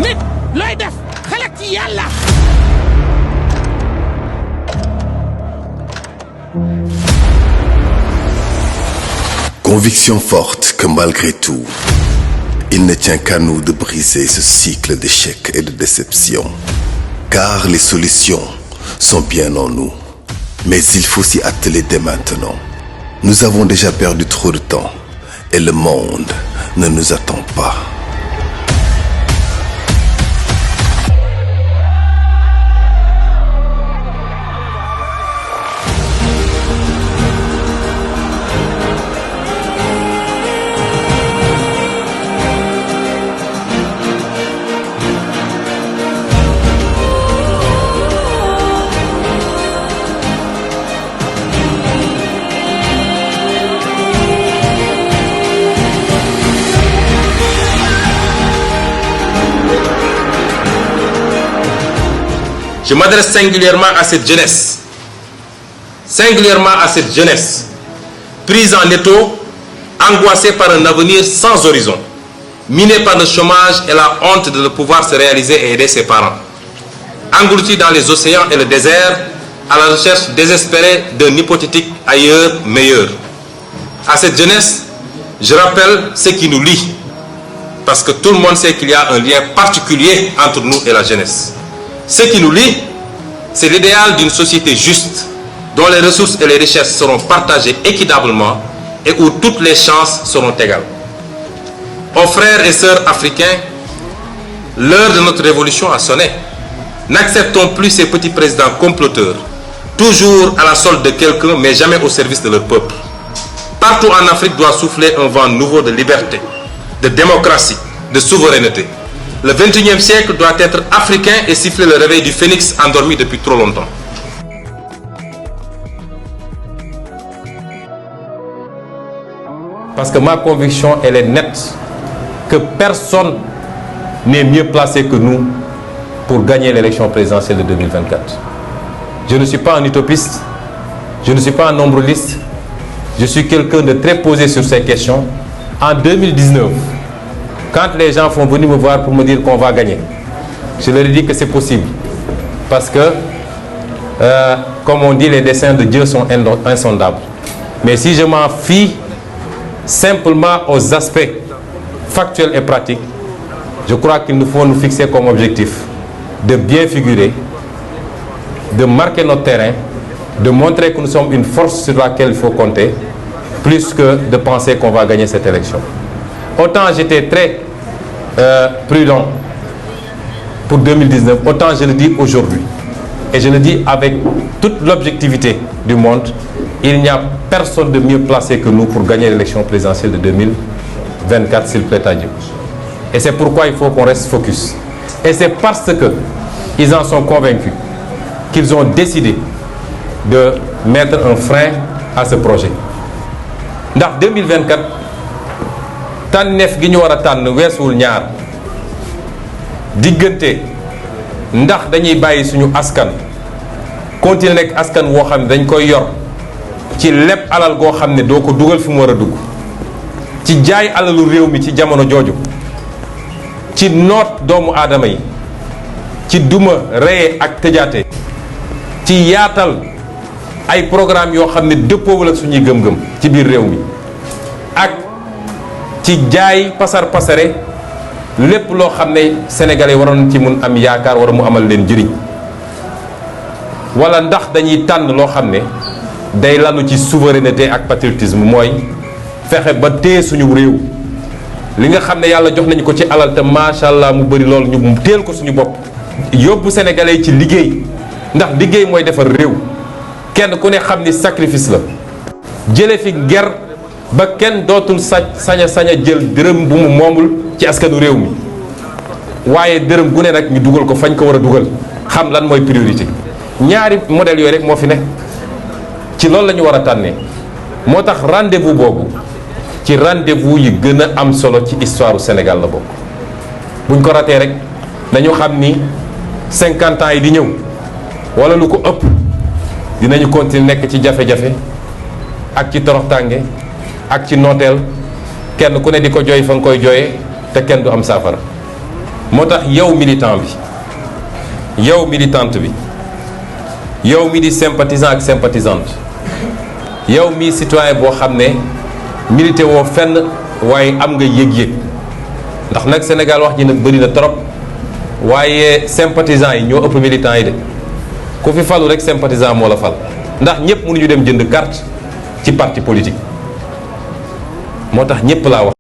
nit looy def xalaat ci yàlla. Conviction forte que malgré tout, il ne tient qu'à nous de briser ce cycle d'échecs et de déceptions. Car les solutions sont bien en nous. Mais il faut s'y atteler dès maintenant. Nous avons déjà perdu trop de temps et le monde ne nous attend pas. Je m'adresse singulièrement à cette jeunesse, prise en étau, angoissée par un avenir sans horizon, minée par le chômage et la honte de ne pouvoir se réaliser et aider ses parents, engloutie dans les océans et le désert, à la recherche désespérée d'un hypothétique ailleurs meilleur. À cette jeunesse, je rappelle ce qui nous lie, parce que tout le monde sait qu'il y a un lien particulier entre nous et la jeunesse. Ce qui nous lie, c'est l'idéal d'une société juste, dont les ressources et les richesses seront partagées équitablement et où toutes les chances seront égales. Aux frères et sœurs africains, l'heure de notre révolution a sonné. N'acceptons plus ces petits présidents comploteurs, toujours à la solde de quelqu'un, mais jamais au service de leur peuple. Partout en Afrique doit souffler un vent nouveau de liberté, de démocratie, de souveraineté. Le XXIe siècle doit être africain et siffler le réveil du phénix endormi depuis trop longtemps. Parce que ma conviction, elle est nette, que personne n'est mieux placé que nous pour gagner l'élection présidentielle de 2024. Je ne suis pas un utopiste, je ne suis pas un nombriliste, je suis quelqu'un de très posé sur ces questions. En 2019, quand les gens sont venus me voir pour me dire qu'on va gagner, je leur ai dit que c'est possible. Parce que, comme on dit, les desseins de Dieu sont insondables. Mais si je m'en fie simplement aux aspects factuels et pratiques, je crois qu'il nous faut nous fixer comme objectif de bien figurer, de marquer notre terrain, de montrer que nous sommes une force sur laquelle il faut compter, plus que de penser qu'on va gagner cette élection. Autant j'étais très prudent pour 2019, autant je le dis aujourd'hui. Et je le dis avec toute l'objectivité du monde, il n'y a personne de mieux placé que nous pour gagner l'élection présidentielle de 2024, s'il plaît à Dieu. Et c'est pourquoi il faut qu'on reste focus. Et c'est parce qu'ils en sont convaincus qu'ils ont décidé de mettre un frein à ce projet. Dans 2024, tànneef gi ñu war a tànn weesuwul ñaar diggante ndax dañuy bàyyi suñu askan continuer nekk askan woo xam ne dañ koy yor ci lépp alal goo xam ne doo ko dugal fi mu war a dugg, ci jaay alalu réew mi ci jamono jooju, ci noot doomu aadama yi, ci duma reye ak tëjaate, ci yaatal ay programme yoo xam ne dëppoowul ak suñuy gëm-gëm ci biir réew mi, ak ci jaay pasar pasare lépp loo xam ne sénégalais waroon ci mun am yaakaar war mu amal leen njëriñ, wala ndax dañuy tànn loo xam ne day lanu ci souveraineté ak patriotisme, mooy fexe ba téye suñu réew li nga xam ne yàlla jox nañu ko ci alal te macha allah mu bëri loolu ñu téel ko suñu bopp, yóbbu sénégalais yi ci liggéey, ndax liggéey mooy defar réew. kenn ku ne xam ni sacrifice la, jële fi ger ba kenn dootul sañ a jël dërëm bu mu moomul ci askanu réew mi, waaye dërëm gu ne nag ñu dugal ko fañ ko war a dugal, xam lan mooy priorité. ñaari modèle yooyu rek moo fi ne, ci loolu la ñu war a tànnee. moo tax rendez-vous boobu ci rendez-vous yi gën a am solo ci histoire du Sénégal la bokk. buñ ko ratee rek nañu xam ni 50 ans yi di ñëw wala lu ko ëpp dinañu continuer nekk ci jafe-jafe ak ci toroxtànge ak ci nooteel kenn ku ne di ko jooy fa nga koy jooyee te kenn du am saafara. moo tax yow militant bi, yow militante bi, yow mi di sympathisant ak sympathisante, yow mi citoyen boo xam ne milité woo fenn waaye am nga yëg-yëg, ndax nag Sénégal wax ji nag bëri na trop waaye sympathisant yi ñoo ëpp militant yi de. ku fi falu rek sympathisant moo la fal, ndax ñëpp mënuñu dem jënd carte ci parti politique. moo tax ñëpp laa wax